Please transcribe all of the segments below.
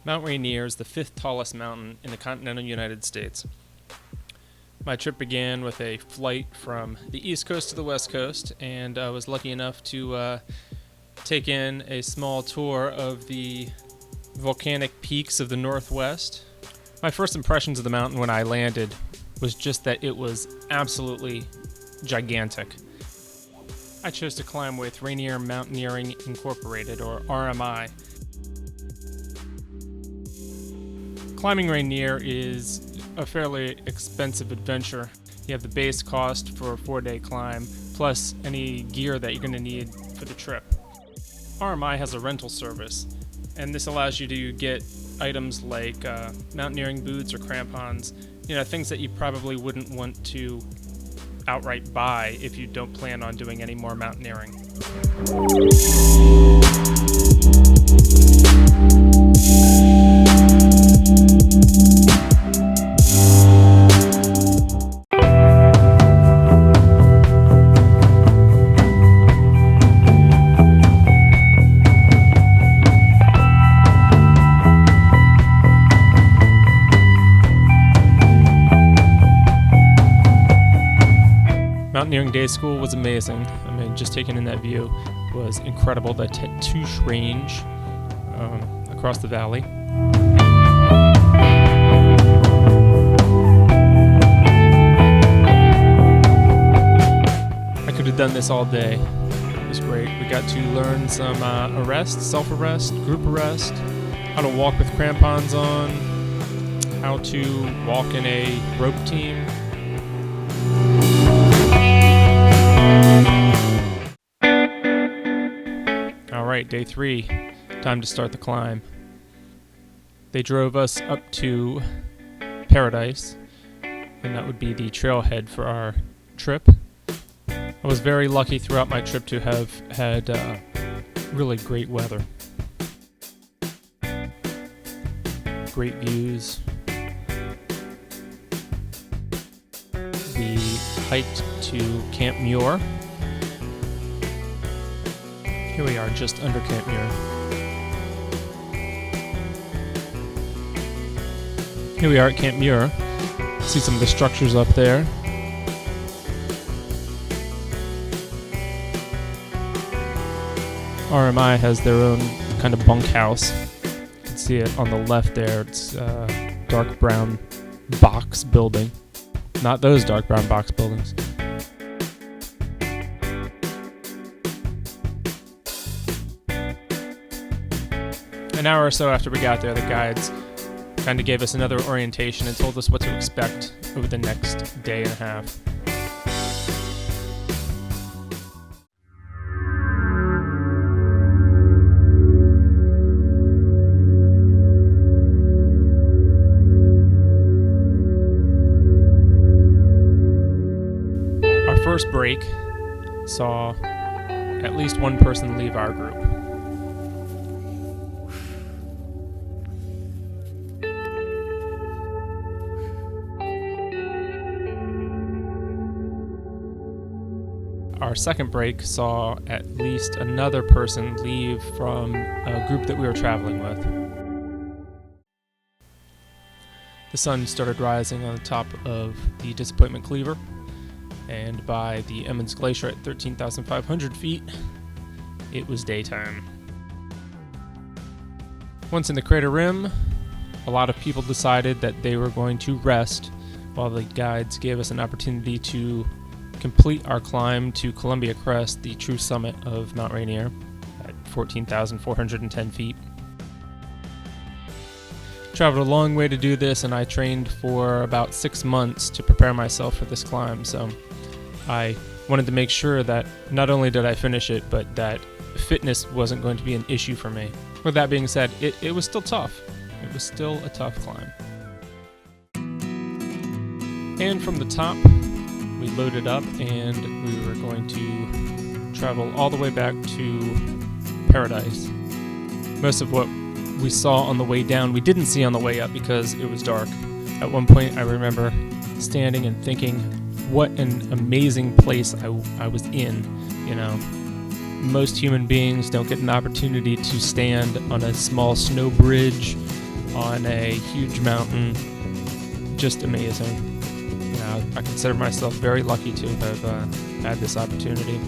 Mount Rainier is the 5th tallest mountain in the continental United States. My trip began with a flight from the East Coast to the West Coast, and I was lucky enough to take in a small tour of the volcanic peaks of the Northwest. My first impressions of the mountain when I landed was just that it was absolutely gigantic. I chose to climb with Rainier Mountaineering Incorporated, or RMI. Climbing Rainier is a fairly expensive adventure. You have the base cost for a 4-day climb, plus any gear that you're going to need for the trip. RMI has a rental service, and this allows you to get items like mountaineering boots or crampons, things that you probably wouldn't want to outright buy if you don't plan on doing any more mountaineering. Mountaineering day school was amazing. Just taking in that view was incredible. The Touche Range across the valley. I could have done this all day. It was great. We got to learn some arrest, self-arrest, group arrest, how to walk with crampons on, how to walk in a rope team. Alright, day 3, time to start the climb. They drove us up to Paradise, and that would be the trailhead for our trip. I was very lucky throughout my trip to have had really great weather. Great views. We hiked to Camp Muir. Here we are, just under Camp Muir. Here we are at Camp Muir. See some of the structures up there. RMI has their own kind of bunkhouse. You can see it on the left there. It's a dark brown box building. Not those dark brown box buildings. An hour or so after we got there, the guides kind of gave us another orientation and told us what to expect over the next day and a half. Our first break saw at least one person leave our group. Our second break saw at least another person leave from a group that we were traveling with. The sun started rising on the top of the Disappointment Cleaver, and by the Emmons Glacier at 13,500 feet, it was daytime. Once in the crater rim, a lot of people decided that they were going to rest while the guides gave us an opportunity to complete our climb to Columbia Crest, the true summit of Mount Rainier at 14,410 feet. Traveled a long way to do this, and I trained for about 6 months to prepare myself for this climb, so I wanted to make sure that not only did I finish it, but that fitness wasn't going to be an issue for me. With that being said, it was still tough. It was still a tough climb. And from the top, we loaded up and we were going to travel all the way back to Paradise. Most of what we saw on the way down, we didn't see on the way up because it was dark. At one point, I remember standing and thinking, what an amazing place I was in. Most human beings don't get an opportunity to stand on a small snow bridge on a huge mountain. Just amazing. I consider myself very lucky to have had this opportunity.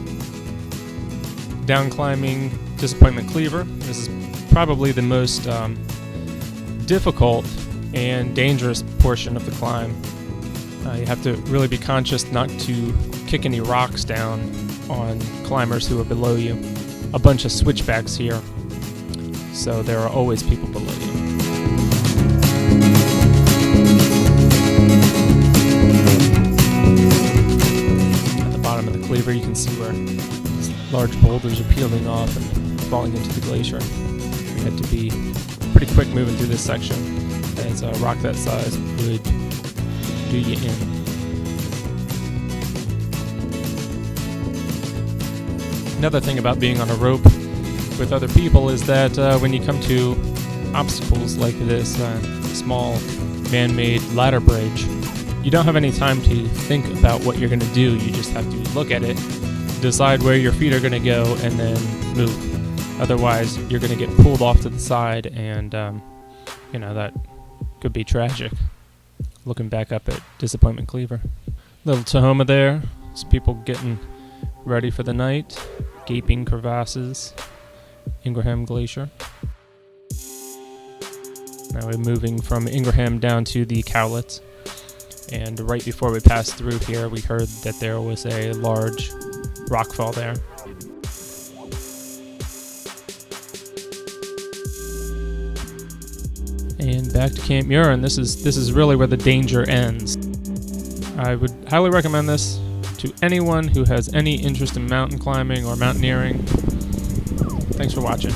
Down climbing Disappointment Cleaver. This is probably the most difficult and dangerous portion of the climb. You have to really be conscious not to kick any rocks down on climbers who are below you. A bunch of switchbacks here, so there are always people below you. At the bottom of the cleaver, you can see where these large boulders are peeling off and falling into the glacier. We had to be pretty quick moving through this section, as a rock that size would do you in. Another thing about being on a rope with other people is that when you come to obstacles like this small man-made ladder bridge, you don't have any time to think about what you're going to do. You just have to look at it, decide where your feet are going to go, and then move. Otherwise, you're going to get pulled off to the side, and that could be tragic. Looking back up at Disappointment Cleaver. Little Tahoma there. Some people getting ready for the night. Gaping crevasses. Ingraham Glacier. Now we're moving from Ingraham down to the Cowlitz. And right before we passed through here, we heard that there was a large rockfall there. And back to Camp Muir, and this is really where the danger ends. I would highly recommend this to anyone who has any interest in mountain climbing or mountaineering. Thanks for watching.